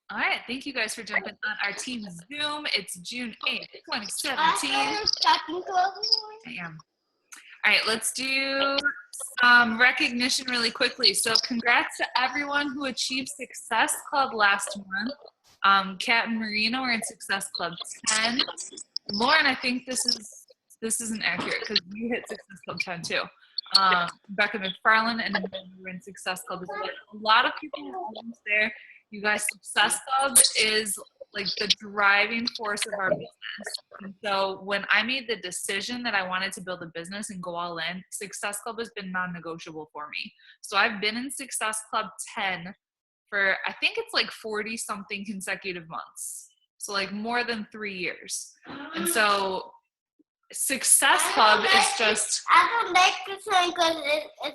All right, thank you guys for jumping on our team Zoom. It's June 8th, 2017. I am. All right, let's do some recognition really quickly. So congrats to everyone who achieved Success Club last month. Kat and Marina were in Success Club 10. Lauren, I think this isn't accurate because you hit Success Club 10 too. Becca McFarland and then we were in Success Club as well. A lot of people were almost there. You guys, Success Club is like the driving force of our business. And so when I made the decision that I wanted to build a business and go all in, Success Club has been non-negotiable for me. So I've been in Success Club 10 for, I think it's like 40 something consecutive months. So like more than 3 years. And so Success Club is just... I don't like this one because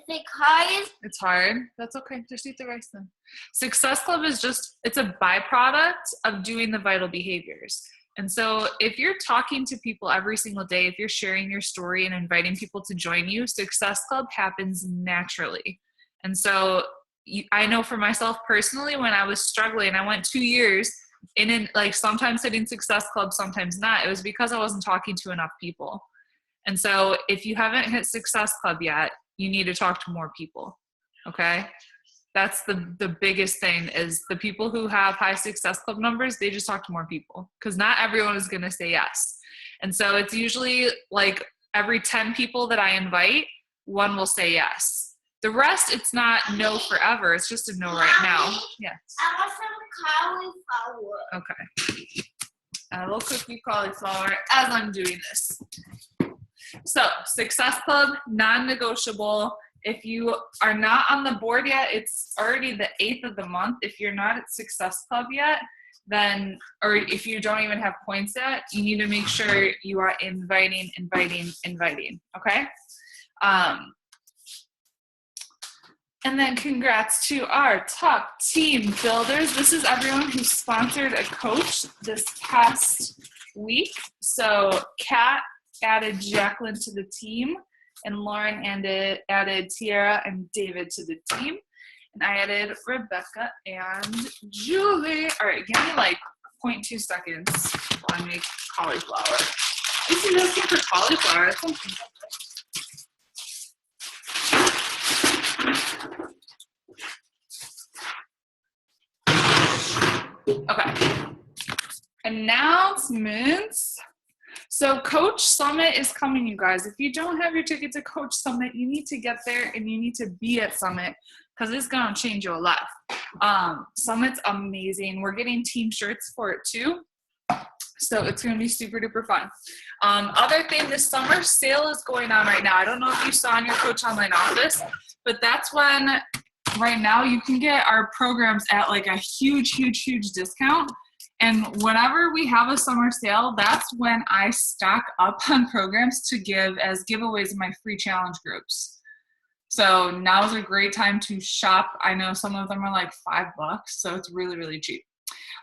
it's hard. It's hard. That's okay. Just eat the rice then. Success Club is just, it's a byproduct of doing the vital behaviors. And so if you're talking to people every single day, if you're sharing your story and inviting people to join you, Success Club happens naturally. And so I know for myself personally, when I was struggling, I went 2 years in like sometimes hitting Success Club, sometimes not. It was because I wasn't talking to enough people. And so if you haven't hit Success Club yet, you need to talk to more people. Okay. That's the biggest thing is the people who have high Success Club numbers, they just talk to more people because not everyone is going to say yes. And so it's usually like every 10 people that I invite, one will say yes. The rest, it's not no forever. It's just a no right now. Yes. I want some cauliflower. Okay. A little cookie cauliflower as I'm doing this. So, Success Club, non-negotiable. If you are not on the board yet, it's already the 8th of the month. If you're not at Success Club yet, then, or if you don't even have points yet, you need to make sure you are inviting. Okay? And then congrats to our top team builders. This is everyone who sponsored a coach this past week. So Kat added Jacqueline to the team, and Lauren added Tiara and David to the team. And I added Rebecca and Julie. All right, give me like 0.2 seconds while I make cauliflower. This is looking for cauliflower. That's something. Okay. Announcements. So Coach Summit is coming, you guys. If you don't have your ticket to Coach Summit, you need to get there and you need to be at Summit because it's going to change your life. Summit's amazing. We're getting team shirts for it too. So it's going to be super duper fun. Other thing, this summer sale is going on right now. I don't know if you saw in your Coach Online office, but that's when right now you can get our programs at like a huge discount. And whenever we have a summer sale, that's when I stock up on programs to give as giveaways in my free challenge groups. So now is a great time to shop. I know some of them are like $5, so it's really cheap.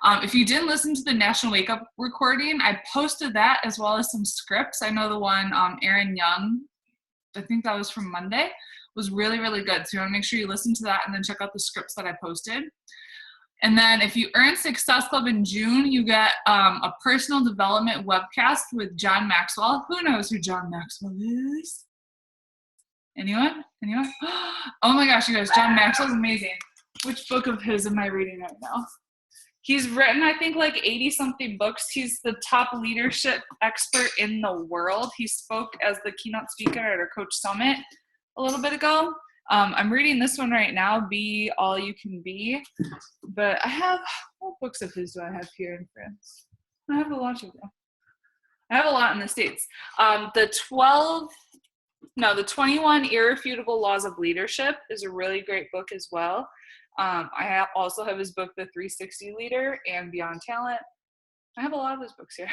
If you didn't listen to the National Wake Up recording, I posted that as well as some scripts. I know the one Aaron Young, I think that was from Monday, was really good. So you want to make sure you listen to that and then check out the scripts that I posted. And then if you earn Success Club in June, you get a personal development webcast with John Maxwell. Who knows who John Maxwell is? Anyone? Oh my gosh, you guys, John Maxwell's amazing. Which book of his am I reading right now? He's written, I think, like 80-something books. He's the top leadership expert in the world. He spoke as the keynote speaker at our Coach Summit a little bit ago. I'm reading this one right now, Be All You Can Be. But I have, what books of his do I have here in France? I have a lot of them. I have a lot in the States. The 21 Irrefutable Laws of Leadership is a really great book as well. I also have his book, The 360 Leader and Beyond Talent. I have a lot of those books here.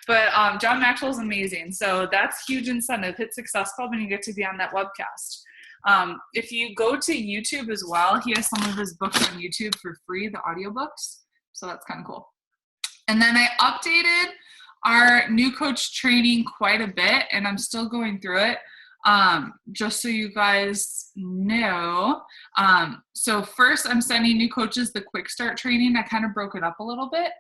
But John Maxwell is amazing. So that's huge incentive. Hit Success Club and you get to be on that webcast. If you go to YouTube as well, he has some of his books on YouTube for free, the audiobooks. So that's kind of cool. And then I updated our new coach training quite a bit, and I'm still going through it. just so you guys know. So first, I'm sending new coaches the Quick Start training. I kind of broke it up a little bit.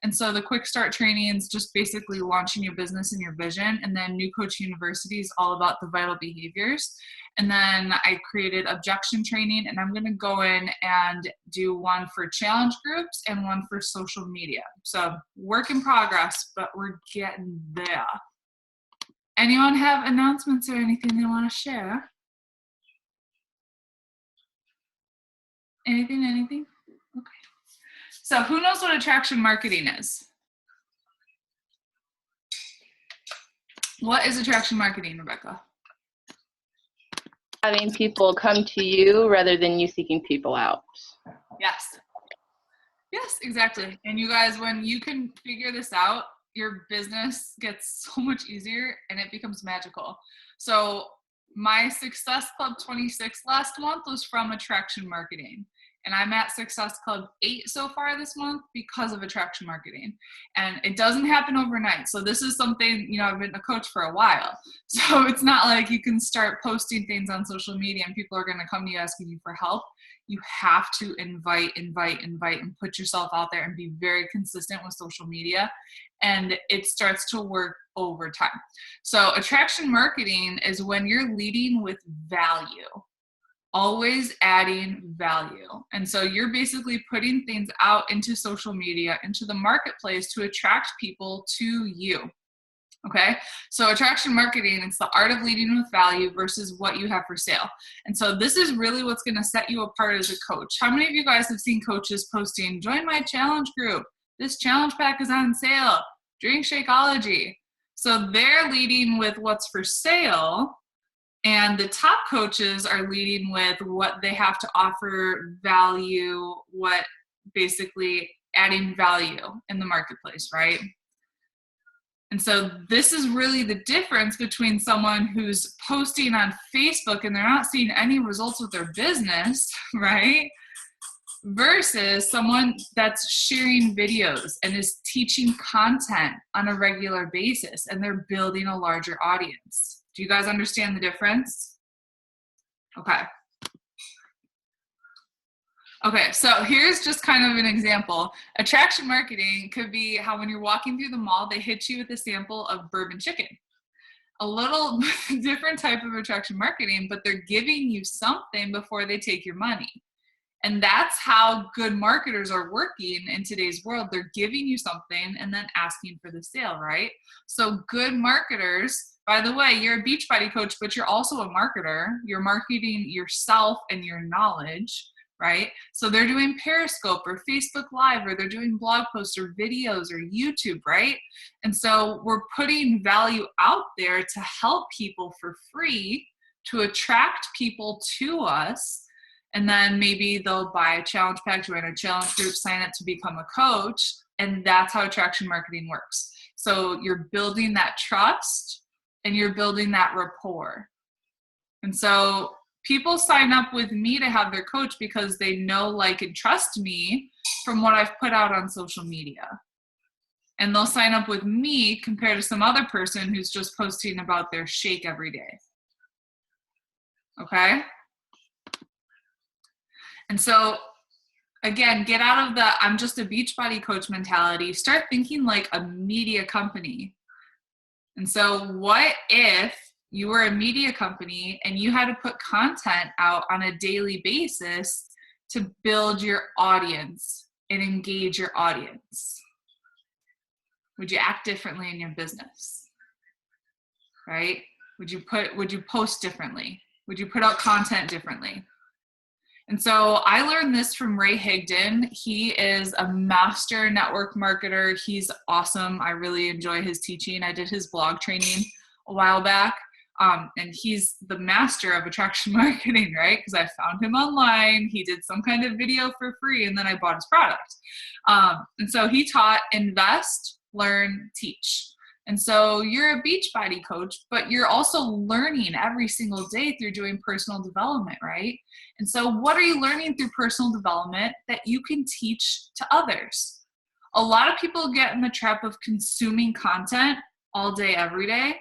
And so the Quick Start training is just basically launching your business and your vision. And then New Coach University is all about the vital behaviors. And then I created objection training, and I'm going to go in and do one for challenge groups and one for social media. So work in progress, but we're getting there. Anyone have announcements or anything they want to share? Anything? Okay. So who knows what attraction marketing is? What is attraction marketing, Rebecca? Having people come to you rather than you seeking people out. Yes. Yes, exactly. And you guys, when you can figure this out, your business gets so much easier and it becomes magical. So my Success Club 26 last month was from attraction marketing. And I'm at Success Club 8 so far this month because of attraction marketing. And it doesn't happen overnight. So this is something, I've been a coach for a while. So it's not like you can start posting things on social media and people are going to come to you asking you for help. You have to invite, and put yourself out there and be very consistent with social media. And it starts to work over time. So attraction marketing is when you're leading with value. Always adding value. And so you're basically putting things out into social media, into the marketplace to attract people to you. Okay. So attraction marketing, it's the art of leading with value versus what you have for sale. And so this is really what's going to set you apart as a coach. How many of you guys have seen coaches posting, join my challenge group? This challenge pack is on sale. Drink Shakeology. So they're leading with what's for sale. And the top coaches are leading with what they have to offer, value, what basically adding value in the marketplace, right? And so this is really the difference between someone who's posting on Facebook and they're not seeing any results with their business, right? Versus someone that's sharing videos and is teaching content on a regular basis and they're building a larger audience. Do you guys understand the difference? Okay. Okay, so here's just kind of an example. Attraction marketing could be how when you're walking through the mall, they hit you with a sample of bourbon chicken. A little different type of attraction marketing, but they're giving you something before they take your money. And that's how good marketers are working in today's world. They're giving you something and then asking for the sale, right? So good marketers, by the way, you're a Beachbody coach, but you're also a marketer. You're marketing yourself and your knowledge, right? So they're doing Periscope or Facebook Live, or they're doing blog posts or videos or YouTube, right? And so we're putting value out there to help people for free, to attract people to us. And then maybe they'll buy a challenge pack, join a challenge group, sign up to become a coach. And that's how attraction marketing works. So you're building that trust and you're building that rapport. And so people sign up with me to have their coach because they know, like, and trust me from what I've put out on social media. And they'll sign up with me compared to some other person who's just posting about their shake every day. Okay? And so, again, get out of the I'm just a Beachbody coach mentality. Start thinking like a media company. And so what if you were a media company and you had to put content out on a daily basis to build your audience and engage your audience? Would you act differently in your business? Right? Would you post differently? Would you put out content differently? And so I learned this from Ray Higdon. He is a master network marketer. He's awesome. I really enjoy his teaching. I did his blog training a while back. And he's the master of attraction marketing, right? Because I found him online. He did some kind of video for free, and then I bought his product. And so he taught invest, learn, teach. And so you're a Beachbody coach, but you're also learning every single day through doing personal development, right? And so what are you learning through personal development that you can teach to others? A lot of people get in the trap of consuming content all day, every day.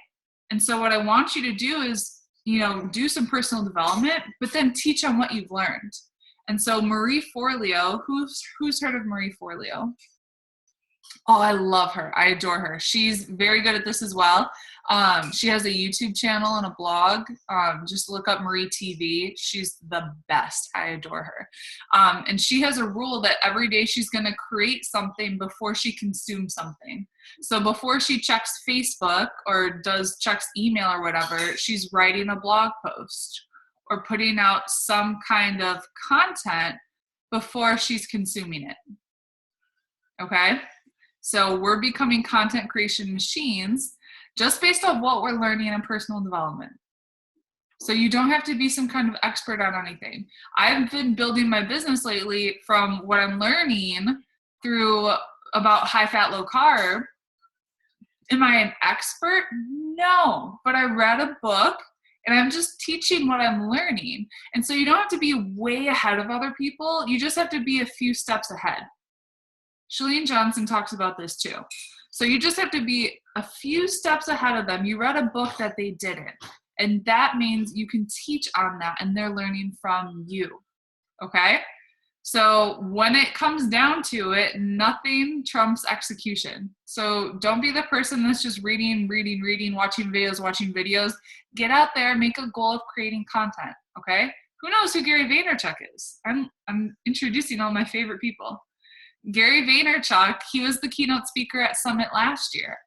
And so what I want you to do is do some personal development, but then teach on what you've learned. And so Marie Forleo, who's heard of Marie Forleo? Oh, I love her. I adore her. She's very good at this as well. She has a YouTube channel and a blog. Just look up Marie TV. She's the best. I adore her. And she has a rule that every day she's going to create something before she consumes something. So before she checks Facebook or checks email or whatever, she's writing a blog post or putting out some kind of content before she's consuming it. Okay? So we're becoming content creation machines just based on what we're learning in personal development. So you don't have to be some kind of expert on anything. I've been building my business lately from what I'm learning through about high fat, low carb. Am I an expert? No, but I read a book and I'm just teaching what I'm learning. And so you don't have to be way ahead of other people. You just have to be a few steps ahead. Chalene Johnson talks about this too. So you just have to be a few steps ahead of them. You read a book that they didn't. And that means you can teach on that and they're learning from you. Okay? So when it comes down to it, nothing trumps execution. So don't be the person that's just reading, watching videos. Get out there, make a goal of creating content. Okay? Who knows who Gary Vaynerchuk is? I'm introducing all my favorite people. Gary Vaynerchuk, he was the keynote speaker at Summit last year.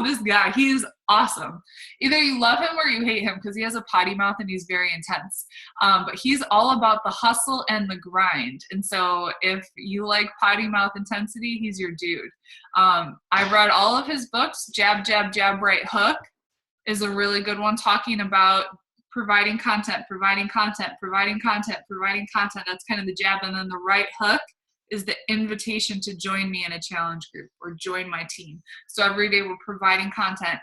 This guy, he is awesome. Either you love him or you hate him because he has a potty mouth and he's very intense. But he's all about the hustle and the grind. And so if you like potty mouth intensity, he's your dude. I've read all of his books. Jab, Jab, Jab, Right Hook is a really good one, talking about providing content. That's kind of the jab. And then the right hook is the invitation to join me in a challenge group or join my team. So every day we're providing content.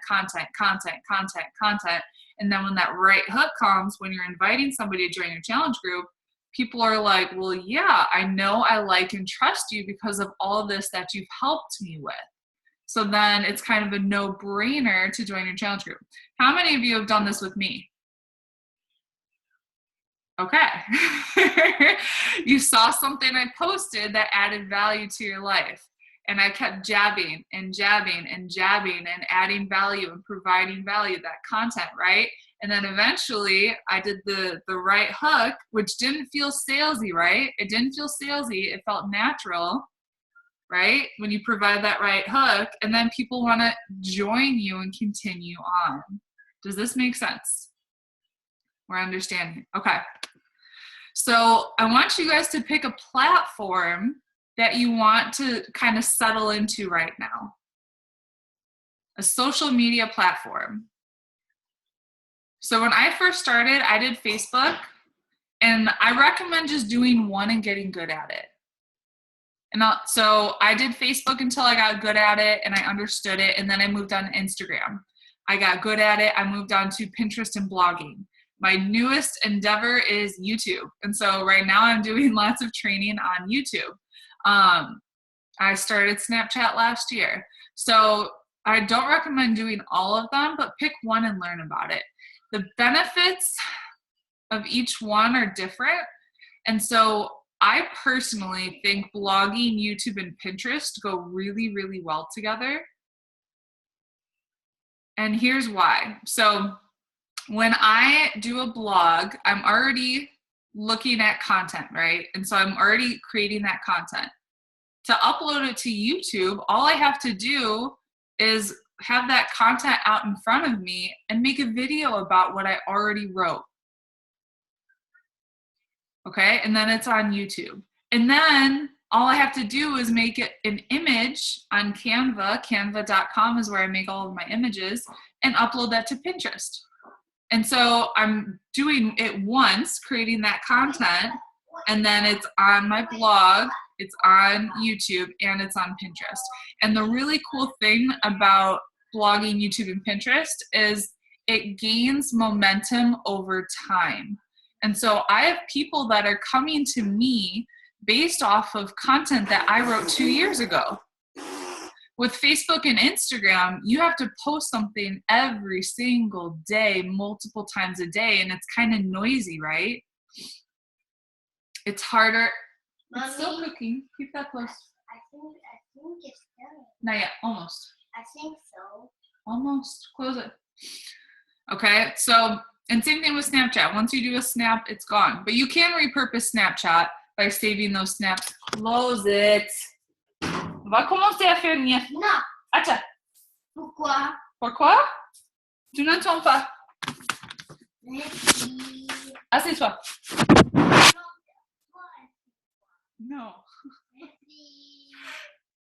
And then when that right hook comes, when you're inviting somebody to join your challenge group, people are like, well, yeah, I know, I like and trust you because of all this that you've helped me with. So then it's kind of a no-brainer to join your challenge group. How many of you have done this with me? Okay. You saw something I posted that added value to your life. And I kept jabbing and adding value and providing value, that content, right? And then eventually I did the right hook, which didn't feel salesy, right? It didn't feel salesy. It felt natural, right? When you provide that right hook, and then people want to join you and continue on. Does this make sense? We're understanding. Okay. So I want you guys to pick a platform that you want to kind of settle into right now. A social media platform. So when I first started, I did Facebook, and I recommend just doing one and getting good at it. And so I did Facebook until I got good at it and I understood it, and then I moved on to Instagram. I got good at it. I moved on to Pinterest and blogging. My newest endeavor is YouTube. And so right now I'm doing lots of training on YouTube. I started Snapchat last year. So I don't recommend doing all of them, but pick one and learn about it. The benefits of each one are different. And so I personally think blogging, YouTube, and Pinterest go really, really well together. And here's why. So when I do a blog, I'm already looking at content, right? And so I'm already creating that content. To upload it to YouTube, all I have to do is have that content out in front of me and make a video about what I already wrote. Okay, and then it's on YouTube. And then all I have to do is make it an image on Canva. Canva.com is where I make all of my images, and upload that to Pinterest. And so I'm doing it once, creating that content, and then it's on my blog, it's on YouTube, and it's on Pinterest. And the really cool thing about blogging, YouTube, and Pinterest is it gains momentum over time. And so I have people that are coming to me based off of content that I wrote 2 years ago. With Facebook and Instagram, you have to post something every single day, multiple times a day, and it's kind of noisy, right? It's harder. It's still Mommy, cooking. Keep that close. I think it's done. Not yet. Almost. I think so. Almost. Close it. Okay. So, and same thing with Snapchat. Once you do a snap, it's gone. But you can repurpose Snapchat by saving those snaps. Close it. On va commencer à faire une. Non. Attends. Pourquoi? Pourquoi? Tu n'entends pas. Merci. Assieds-toi. No. Merci.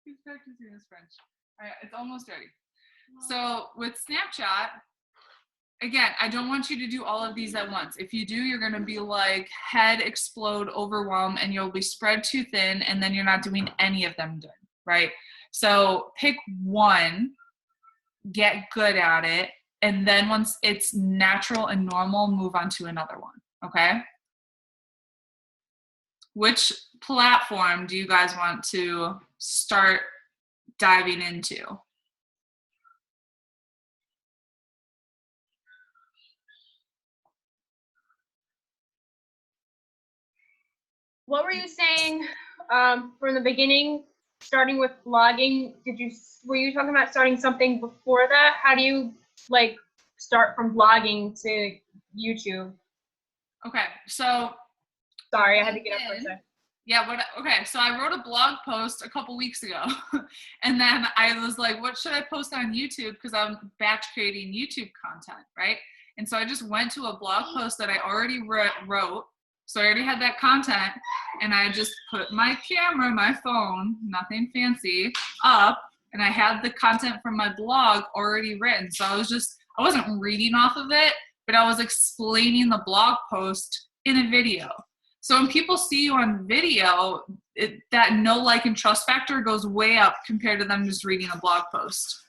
He's practicing his French. All right, it's almost ready. So with Snapchat, again, I don't want you to do all of these at once. If you do, you're going to be like head explode, overwhelmed, and you'll be spread too thin, and then you're not doing any of them good, right? So pick one, get good at it, and then once it's natural and normal, move on to another one, okay? Which platform do you guys want to start diving into? What were you saying from the beginning, starting with blogging? Were you talking about starting something before that? How do you like start from blogging to YouTube? Okay, so Sorry, I had to get up for a second. yeah, okay, so I wrote a blog post a couple weeks ago, and then I was like, what should I post on YouTube? Because I'm batch creating YouTube content, right? And so I just went to a blog post that I already wrote. So I already had that content, and I just put my camera, my phone, nothing fancy, up, and I had the content from my blog already written. So I wasn't reading off of it, but I was explaining the blog post in a video. So when people see you on video, that know, like, and trust factor goes way up compared to them just reading a blog post.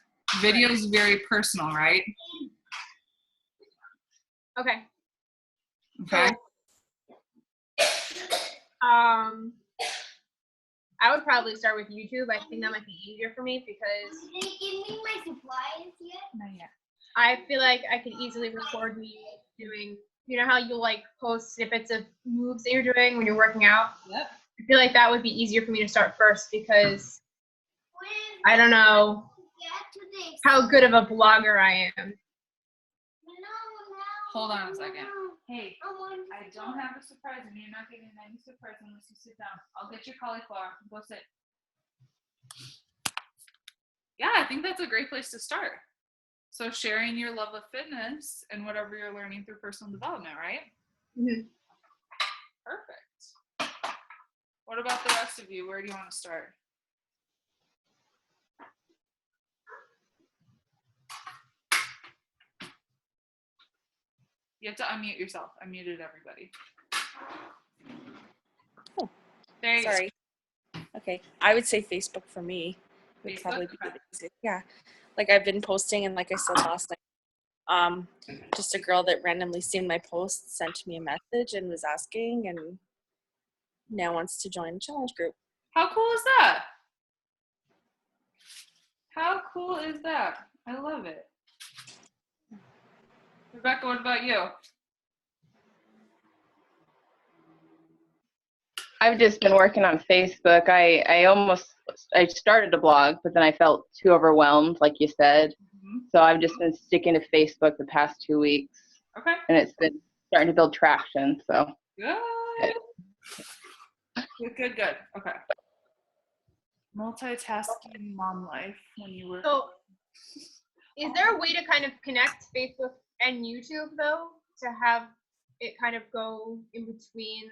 Video is very personal, right? Okay. Okay. I would probably start with YouTube. I think that might be easier for me because Did they give me my supplies yet? Not yet. I feel like I could easily record me doing, you know how you like post snippets of moves that you're doing when you're working out? Yep. I feel like that would be easier for me to start first because I don't know how good of a blogger I am. Hold on a second. Hey, I don't have a surprise, and you're not getting any surprise unless you sit down. I'll get your cauliflower. Go sit. Yeah, I think that's a great place to start. So sharing your love of fitness and whatever you're learning through personal development, right? Mm-hmm. Perfect. What about the rest of you? Where do you want to start? You have to unmute yourself. I muted everybody. Oh, there you sorry. Okay, I would say Facebook for me would Facebook? probably be Okay. the easiest. Yeah, like I've been posting, and like I said last night, just a girl that randomly seen my post sent me a message and was asking, and now wants to join a challenge group. How cool is that? How cool is that? I love it. Rebecca, what about you? I've just been working on Facebook. I started a blog, but then I felt too overwhelmed, like you said. Mm-hmm. So I've just been sticking to Facebook the past 2 weeks, Okay. and it's been starting to build traction. So Good. Good. Okay. Multitasking mom life when you were. So, is there a way to kind of connect Facebook and YouTube though, to have it kind of go in between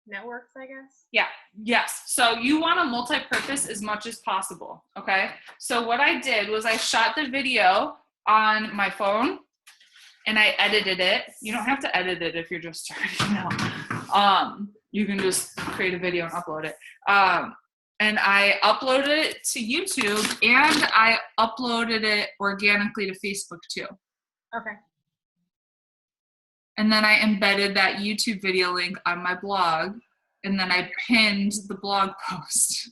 networks, I guess? Yeah. Yes. So you want to multi-purpose as much as possible. Okay. So what I did was I shot the video on my phone and I edited it. You don't have to edit it if you're just starting out. You can just create a video and upload it. And I uploaded it to YouTube and I uploaded it organically to Facebook too. Okay. And then I embedded that YouTube video link on my blog, and then I pinned the blog post.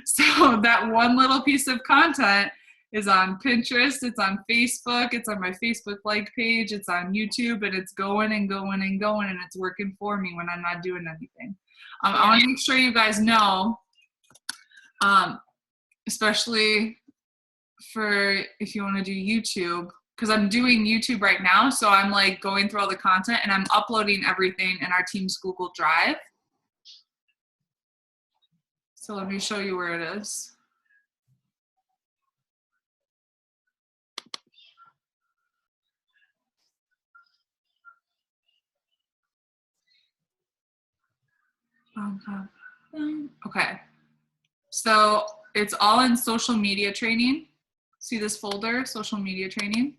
So that one little piece of content is on Pinterest, it's on Facebook, it's on my Facebook like page, it's on YouTube, and it's going and going and going, and it's working for me when I'm not doing anything. I want to make sure you guys know, especially for if you want to do YouTube, because I'm doing YouTube right now, so I'm like going through all the content and I'm uploading everything in our team's Google Drive. So let me show you where it is. Okay, so it's all in social media training. See this folder, social media training?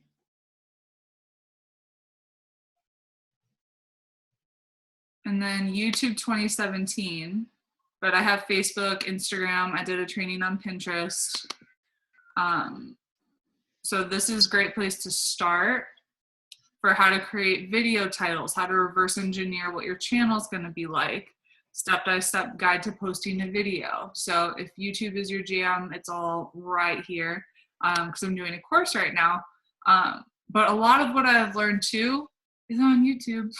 And then YouTube 2017, but I have Facebook, Instagram, I did a training on Pinterest. So this is a great place to start for how to create video titles, how to reverse engineer what your channel is going to be like, step-by-step guide to posting a video. So if YouTube is your jam, it's all right here, because I'm doing a course right now. But a lot of what I've learned too is on YouTube.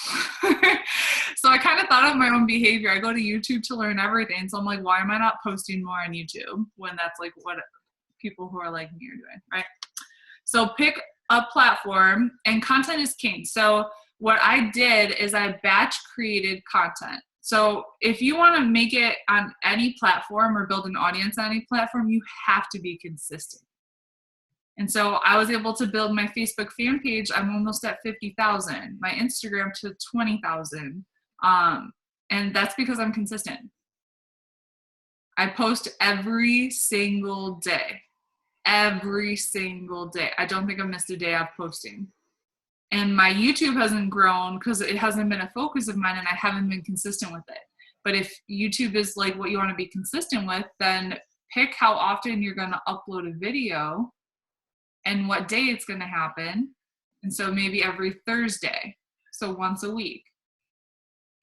So I kind of thought of my own behavior. I go to YouTube to learn everything. So I'm like, why am I not posting more on YouTube when that's like what people who are like me are doing, right? So pick a platform, and content is king. So what I did is I batch created content. So if you want to make it on any platform or build an audience on any platform, you have to be consistent. And so I was able to build my Facebook fan page. I'm almost at 50,000, my Instagram to 20,000. And that's because I'm consistent. I post every single day. Every single day. I don't think I've missed a day of posting. And my YouTube hasn't grown because it hasn't been a focus of mine and I haven't been consistent with it. But if YouTube is like what you want to be consistent with, then pick how often you're going to upload a video and what day it's going to happen. And so maybe every Thursday, so once a week.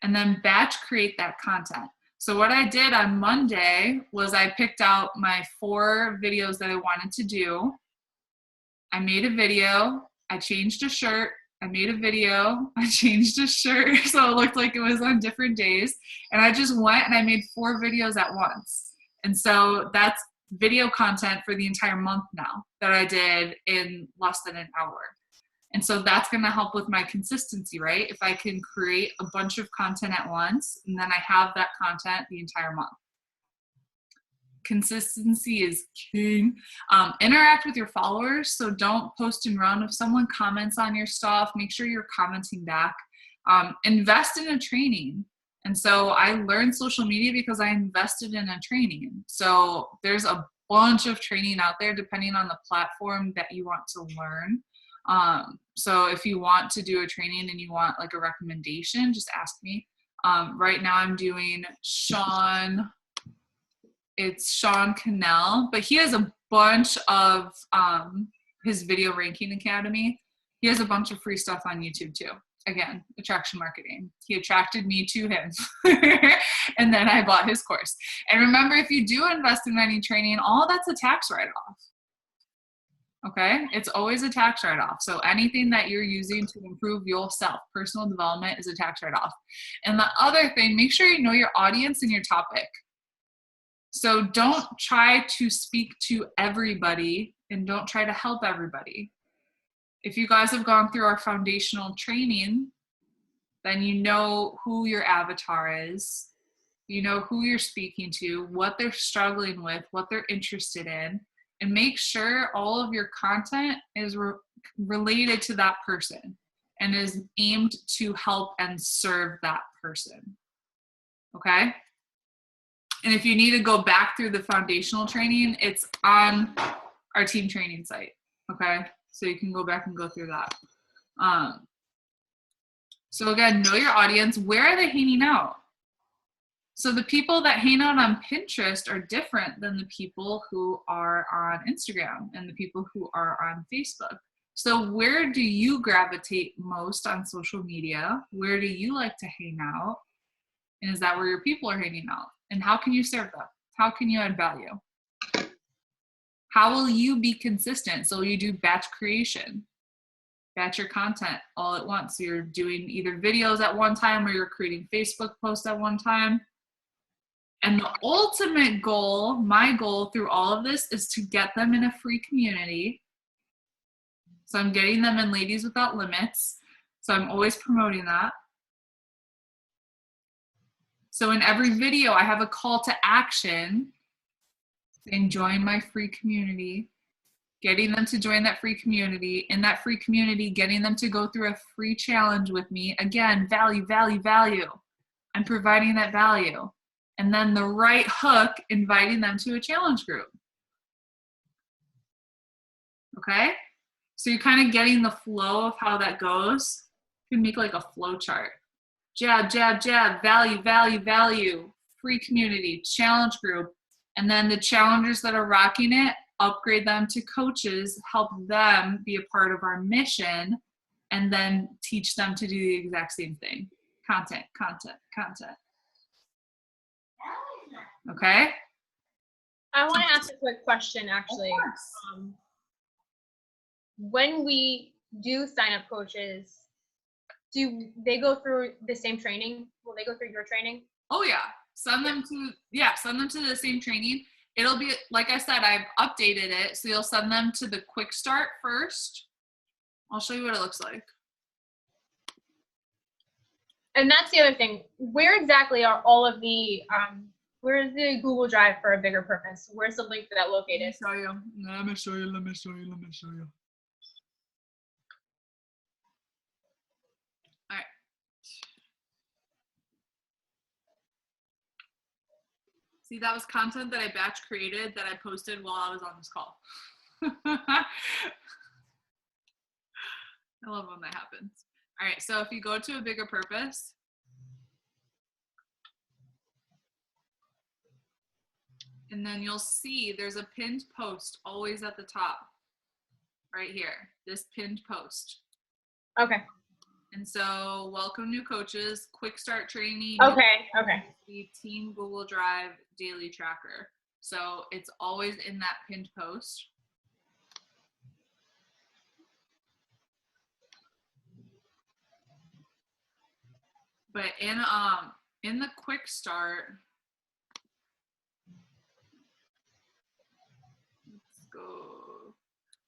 And then batch create that content. So what I did on Monday was I picked out my 4 videos that I wanted to do. I made a video, I changed a shirt, I made a video, I changed a shirt, so it looked like it was on different days. And I just went and I made 4 videos at once. And so that's video content for the entire month now that I did in less than an hour. And so that's going to help with my consistency, right? If I can create a bunch of content at once, and then I have that content the entire month. Consistency is king. Interact with your followers. So don't post and run. If someone comments on your stuff, make sure you're commenting back. Invest in a training. And so I learned social media because I invested in a training. So there's a bunch of training out there depending on the platform that you want to learn. So if you want to do a training and you want like a recommendation, just ask me. Right now I'm doing Sean Cannell, but he has a bunch of his Video Ranking Academy. He has a bunch of free stuff on YouTube too. Again, attraction marketing. He attracted me to him. And then I bought his course. And remember, if you do invest in any training, all that's a tax write-off. Okay, it's always a tax write-off. So anything that you're using to improve yourself, personal development, is a tax write-off. And the other thing, make sure you know your audience and your topic. So don't try to speak to everybody and don't try to help everybody. If you guys have gone through our foundational training, then you know who your avatar is. You know who you're speaking to, what they're struggling with, what they're interested in. And make sure all of your content is related to that person and is aimed to help and serve that person. Okay? And if you need to go back through the foundational training, it's on our team training site. Okay? So you can go back and go through that. So again, know your audience. Where are they hanging out? So the people that hang out on Pinterest are different than the people who are on Instagram and the people who are on Facebook. So where do you gravitate most on social media? Where do you like to hang out? And is that where your people are hanging out? And how can you serve them? How can you add value? How will you be consistent? So you do batch creation, batch your content all at once. So you're doing either videos at one time or you're creating Facebook posts at one time. And the ultimate goal, my goal through all of this, is to get them in a free community. So I'm getting them in Ladies Without Limits. So I'm always promoting that. So in every video, I have a call to action saying join my free community, getting them to join that free community. In that free community, getting them to go through a free challenge with me. Again, value, value, value. I'm providing that value. And then the right hook, inviting them to a challenge group. Okay? So you're kind of getting the flow of how that goes. You can make like a flow chart. Jab, jab, jab, value, value, value, free community, challenge group. And then the challengers that are rocking it, upgrade them to coaches, help them be a part of our mission, and then teach them to do the exact same thing. Content, content, content. Okay? I want to ask a quick question, actually. Of course. When we do sign up coaches, do they go through the same training? Will they go through your training? Oh yeah. Send them to the same training. It'll be, like I said, I've updated it. So you'll send them to the quick start first. I'll show you what it looks like. And that's the other thing. Where exactly are all of the, where's the Google Drive for a bigger purpose? Where's the link for that located? Let me show you. All right. See, that was content that I batch created that I posted while I was on this call. I love when that happens. All right, so if you go to a bigger purpose, and then you'll see there's a pinned post always at the top, right here, this pinned post. Okay. And so, welcome new coaches, quick start training. Okay. The Team Google Drive daily tracker. So it's always in that pinned post. But in the quick start, let's go.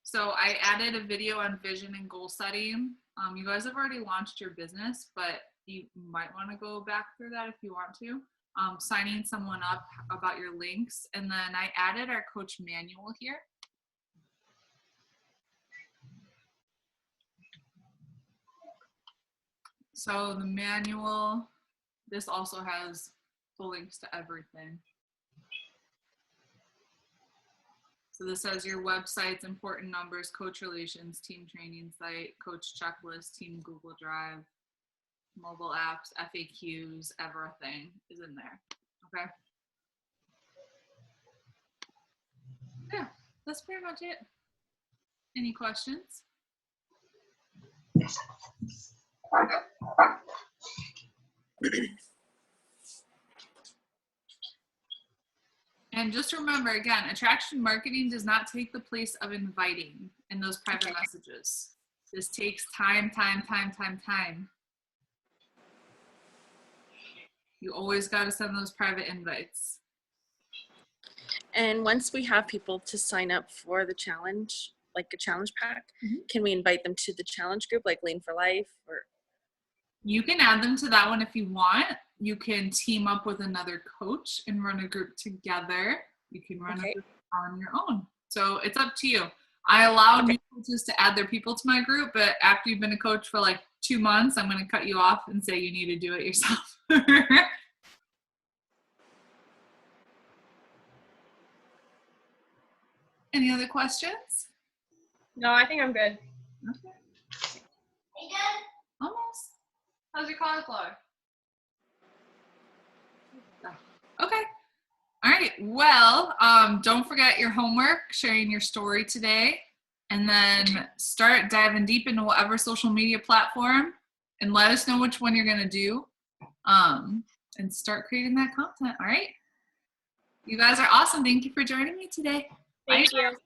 So I added a video on vision and goal setting. You guys have already launched your business, but you might want to go back through that if you want to. Signing someone up about your links. And then I added our coach manual here. So the manual, this also has the links to everything. So this has your websites, important numbers, coach relations, team training site, coach checklist, team Google Drive, mobile apps, FAQs, everything is in there. Okay. Yeah, that's pretty much it. Any questions? And just remember, again, attraction marketing does not take the place of inviting in those private messages. This takes time. You always got to send those private invites. And once we have people to sign up for the challenge, like a challenge pack, can we invite them to the challenge group, like Lean for Life? Or you can add them to that one if you want. You can team up with another coach and run a group together. You can run a group on your own. So it's up to you. I allow new coaches to add their people to my group, but after you've been a coach for like 2 months, I'm going to cut you off and say you need to do it yourself. Any other questions? No, I think I'm good. Okay. Almost. How's your cauliflower? Okay. All right. Well, don't forget your homework, sharing your story today, and then start diving deep into whatever social media platform and let us know which one you're going to do, and start creating that content. All right. You guys are awesome. Thank you for joining me today. Thank you.